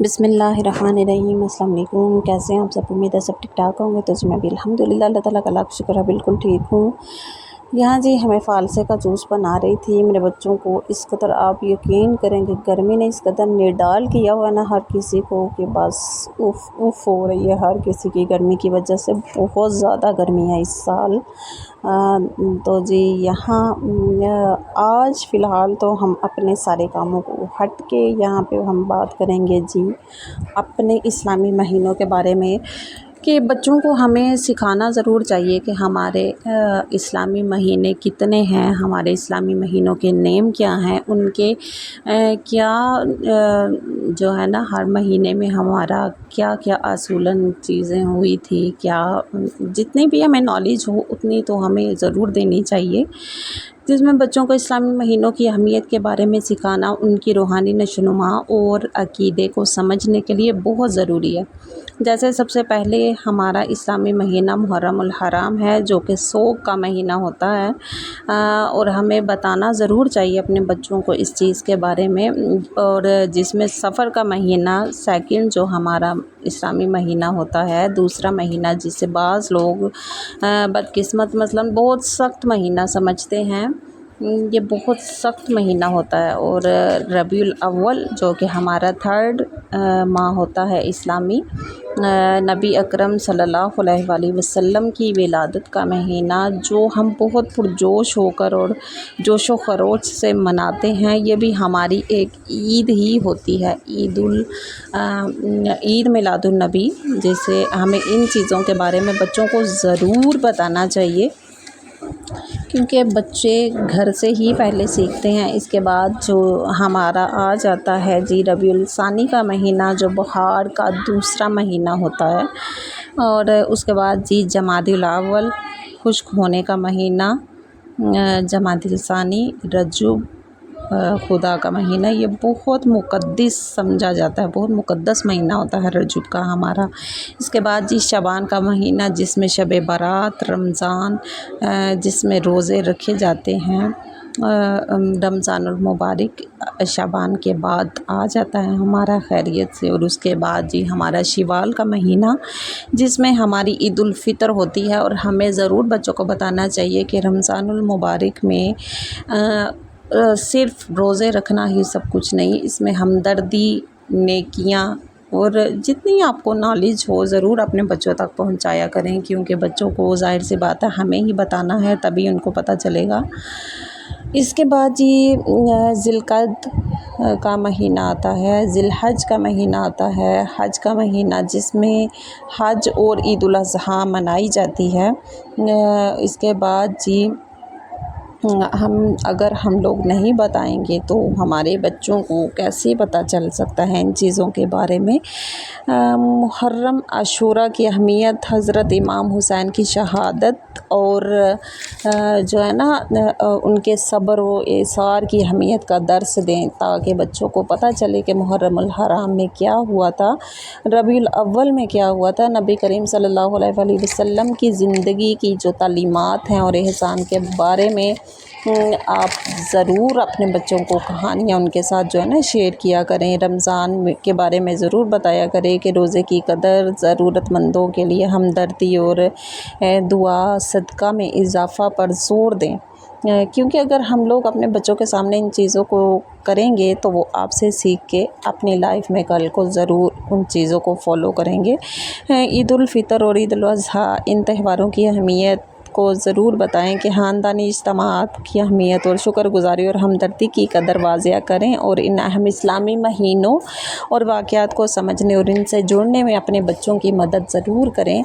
बिस्मिल्लाहिर्रहमानिर्रहीम। अस्सलाम वालेकुम। कैसे हैं आप सब? उम्मीद है सब ठीक ठाक होंगे। तो जी मैं भी अल्हम्दुलिल्लाह अल्लाह ताला का लाख शुक्र है बिल्कुल ठीक हूँ। यहाँ जी हमें फ़ालसे का जूस बना रही थी मेरे बच्चों को। इस कदर आप यकीन करेंगे गर्मी ने इस कदर निडाल किया हुआ है ना हर किसी को कि बस उफ़ उफ़ हो रही है हर किसी की गर्मी की वजह से। बहुत ज़्यादा गर्मी है इस साल। तो जी यहाँ आज फ़िलहाल तो हम अपने सारे कामों को हट के यहाँ पे हम बात करेंगे जी अपने इस्लामी महीनों के बारे में कि बच्चों को हमें सिखाना ज़रूर चाहिए कि हमारे इस्लामी महीने कितने हैं, हमारे इस्लामी महीनों के नेम क्या हैं, उनके क्या जो है ना हर महीने में हमारा क्या क्या असूलन चीज़ें हुई थी, क्या जितनी भी हमें नॉलेज हो उतनी तो हमें ज़रूर देनी चाहिए। जिसमें बच्चों को इस्लामी महीनों की अहमियत के बारे में सिखाना उनकी रूहानी नशोनुमा और अक़ीदे को समझने के लिए बहुत ज़रूरी है। जैसे सबसे पहले हमारा इस्लामी महीना मुहर्रमुल हराम है जो कि सोग का महीना होता है और हमें बताना ज़रूर चाहिए अपने बच्चों को इस चीज़ के बारे में। और जिसमें सफ़र का महीना सेकंड जो हमारा इस्लामी महीना होता है, दूसरा महीना जिसे बाज़ लोग बदकिस्मत मसलन बहुत सख्त महीना समझते हैं, ये बहुत सख्त महीना होता है। और रबीउल अव्वल जो कि हमारा थर्ड माह होता है इस्लामी, नबी अकरम सल्लल्लाहु अलैहि वसल्लम की विलादत का महीना जो हम बहुत पुरजोश होकर और जोशो खरोश से मनाते हैं। ये भी हमारी एक ईद ही होती है, ईद मिलादुन नबी, जिसे हमें इन चीज़ों के बारे में बच्चों को ज़रूर बताना चाहिए क्योंकि बच्चे घर से ही पहले सीखते हैं। इसके बाद जो हमारा आ जाता है जी रबीउल सानी का महीना जो बहार का दूसरा महीना होता है। और उसके बाद जी जमादिल अव्वल खुश्क होने का महीना, जमादिल सानी रजब खुदा का महीना, ये बहुत मुक़द्दस समझा जाता है, बहुत मुक़द्दस महीना होता है रजब का हमारा। इसके बाद जी शबान का महीना जिसमें शब बारात, रमज़ान, जिसमें रोज़े रखे जाते हैं। रमज़ानुल मुबारक शबान के बाद आ जाता है हमारा खैरियत से। और उसके बाद जी हमारा शवाल का महीना जिसमें हमारी ईद उल फ़ितर होती है। और हमें ज़रूर बच्चों को बताना चाहिए कि रमज़ानुल मुबारक में सिर्फ़ रोज़े रखना ही सब कुछ नहीं, इसमें हमदर्दी, नेकियां और जितनी आपको नॉलेज हो ज़रूर अपने बच्चों तक पहुंचाया करें क्योंकि बच्चों को ज़ाहिर सी बात है हमें ही बताना है तभी उनको पता चलेगा। इसके बाद जी ज़िलक़द का महीना आता है, ज़िलहज का महीना आता है, हज का महीना जिसमें हज और ईद उल अज़हा मनाई जाती है। इसके बाद जी अगर हम लोग नहीं बताएंगे तो हमारे बच्चों को कैसे पता चल सकता है इन चीज़ों के बारे में। मुहर्रम आशूरा की अहमियत, हज़रत इमाम हुसैन की शहादत और जो है ना उनके सब्र व एसार की अहमियत का दर्स दें ताकि बच्चों को पता चले कि मुहर्रमुल हराम में क्या हुआ था, रबीउल अव्वल में क्या हुआ था। नबी करीम सल्लल्लाहु अलैहि वसल्लम की ज़िंदगी की जो तालीमात हैं और एहसान के बारे में आप ज़रूर अपने बच्चों को कहानियाँ उनके साथ जो है ना शेयर किया करें। रमज़ान के बारे में ज़रूर बताया करें कि रोज़े की कदर, ज़रूरतमंदों के लिए हमदर्दी और दुआ सदका में इजाफ़ा पर ज़ोर दें क्योंकि अगर हम लोग अपने बच्चों के सामने इन चीज़ों को करेंगे तो वो आपसे सीख के अपनी लाइफ में कल को ज़रूर उन चीज़ों को फॉलो करेंगे। ईद उल फ़ितर और ईद उल अज़हा इन त्योहारों की अहमियत को ज़रूर बताएं कि ख़ानदानी इज्तिमात की अहमियत और शुक्रगुज़ारी और हमदर्दी की कदर वाज़िया करें और इन अहम इस्लामी महीनों और वाक़यात को समझने और इनसे जुड़ने में अपने बच्चों की मदद ज़रूर करें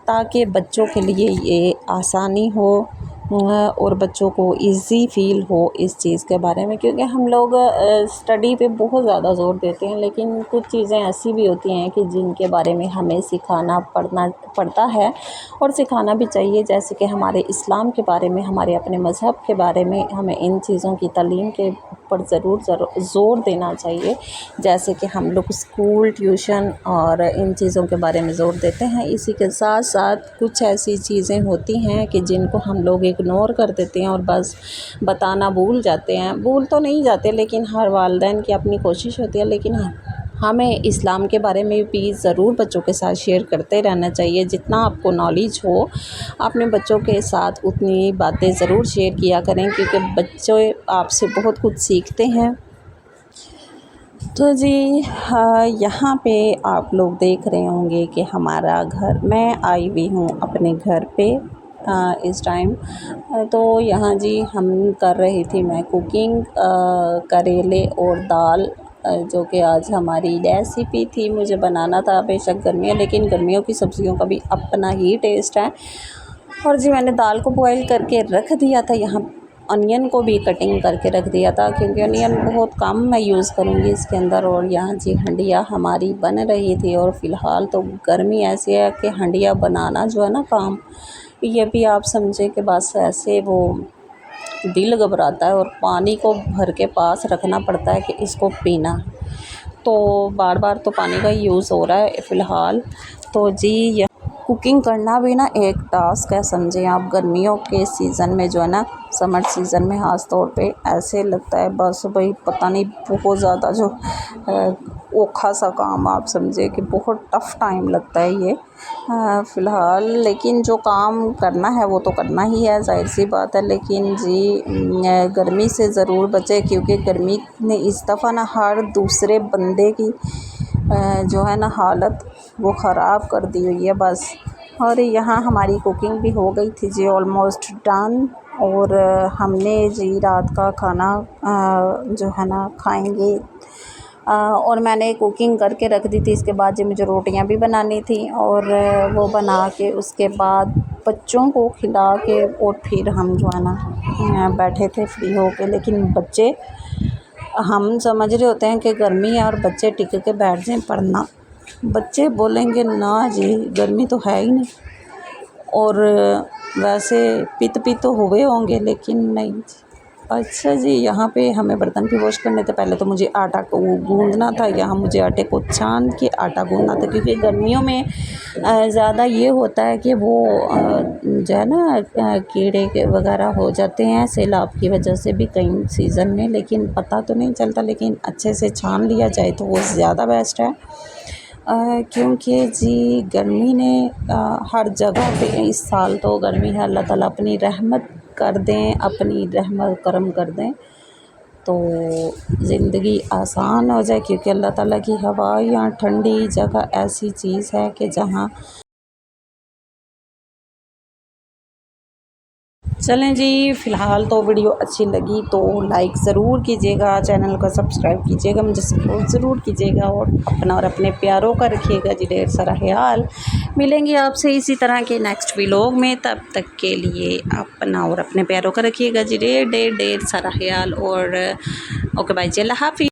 ताकि बच्चों के लिए ये आसानी हो और बच्चों को इजी फ़ील हो इस चीज़ के बारे में। क्योंकि हम लोग स्टडी पे बहुत ज़्यादा ज़ोर देते हैं लेकिन कुछ चीज़ें ऐसी भी होती हैं कि जिनके बारे में हमें सिखाना पड़ता है और सिखाना भी चाहिए। जैसे कि हमारे इस्लाम के बारे में, हमारे अपने मज़हब के बारे में हमें इन चीज़ों की तालीम के ऊपर ज़रूर ज़ोर देना चाहिए। जैसे कि हम लोग स्कूल, ट्यूशन और इन चीज़ों के बारे में ज़ोर देते हैं। इसी के साथ साथ कुछ ऐसी चीज़ें होती हैं कि जिनको हम लोग इग्नोर कर देते हैं और बस बताना भूल जाते हैं। भूल तो नहीं जाते लेकिन हर वालिदैन की अपनी कोशिश होती है, लेकिन हमें इस्लाम के बारे में भी ज़रूर बच्चों के साथ शेयर करते रहना चाहिए। जितना आपको नॉलेज हो अपने बच्चों के साथ उतनी बातें ज़रूर शेयर किया करें, क्योंकि बच्चे आपसे बहुत कुछ सीखते हैं। तो जी हाँ, यहाँ पे आप लोग देख रहे होंगे कि हमारा घर, मैं आई हुई हूँ अपने घर पे इस टाइम। तो यहाँ जी हम कर रही थी मैं कुकिंग, करेले और दाल, जो कि आज हमारी रेसिपी थी, मुझे बनाना था। बेशक गर्मियाँ, लेकिन गर्मियों की सब्ज़ियों का भी अपना ही टेस्ट है। और जी मैंने दाल को बॉईल करके रख दिया था, यहाँ अनियन को भी कटिंग करके रख दिया था, क्योंकि अनियन बहुत कम मैं यूज़ करूँगी इसके अंदर। और यहाँ जी हंडिया हमारी बन रही थी, और फ़िलहाल तो गर्मी ऐसी है कि हंडिया बनाना जो है ना काम, ये भी आप समझे कि बस ऐसे वो दिल घबराता है, और पानी को भर के पास रखना पड़ता है कि इसको पीना। तो बार बार तो पानी का यूज़ हो रहा है फ़िलहाल। तो जी कुकिंग करना भी ना एक टास्क है, समझें आप। गर्मियों के सीज़न में जो है ना, समर सीज़न में ख़ास तौर पे ऐसे लगता है बस भाई पता नहीं, बहुत ज़्यादा जो औखा सा काम, आप समझे कि बहुत टफ़ टाइम लगता है ये फ़िलहाल। लेकिन जो काम करना है वो तो करना ही है, ज़ाहिर सी बात है। लेकिन जी गर्मी से ज़रूर बचें, क्योंकि गर्मी ने इस दफ़ा ना हर दूसरे बंदे की जो है ना हालत वो ख़राब कर दी हुई है बस। और यहाँ हमारी कुकिंग भी हो गई थी जी, ऑलमोस्ट डन। और हमने जी रात का खाना जो है ना खाएंगे। और मैंने कुकिंग करके रख दी थी। इसके बाद जी मुझे रोटियां भी बनानी थी, और वो बना के उसके बाद बच्चों को खिला के और फिर हम जो है ना बैठे थे फ्री हो के। लेकिन बच्चे, हम समझ रहे होते हैं कि गर्मी है, और बच्चे टिक के बैठ जाएं पढ़ना, बच्चे बोलेंगे ना जी गर्मी तो है ही नहीं। और वैसे पित तो हुए होंगे, लेकिन नहीं जी। अच्छा जी, यहाँ पे हमें बर्तन भी वॉश करने थे। पहले तो मुझे आटा को गूंदना था, यहाँ मुझे आटे को छान के आटा गूंदना था, क्योंकि गर्मियों में ज़्यादा ये होता है कि वो जो है ना कीड़े के वगैरह हो जाते हैं सैलाब की वजह से भी कई सीज़न में। लेकिन पता तो नहीं चलता, लेकिन अच्छे से छान लिया जाए तो वो ज़्यादा बेस्ट है। क्योंकि जी गर्मी ने हर जगह पे, इस साल तो गर्मी है, अल्लाह ताला अपनी रहमत कर दें, अपनी रहमत करम कर दें तो ज़िंदगी आसान हो जाए। क्योंकि अल्लाह ताला की हवा यहाँ ठंडी जगह ऐसी चीज़ है कि जहाँ, चलें जी, फ़िलहाल तो वीडियो अच्छी लगी तो लाइक ज़रूर कीजिएगा, चैनल को सब्सक्राइब कीजिएगा, मुझे सपोर्ट ज़रूर कीजिएगा, और अपना और अपने प्यारों का रखिएगा जी ढेर सारा ख्याल। मिलेंगे आपसे इसी तरह के नेक्स्ट व्लॉग में, तब तक के लिए अपना और अपने प्यारों का रखिएगा जी ढेर ढेर ढेर सारा ख्याल। और ओके बाय जी, अल्लाह हाफ़िज़।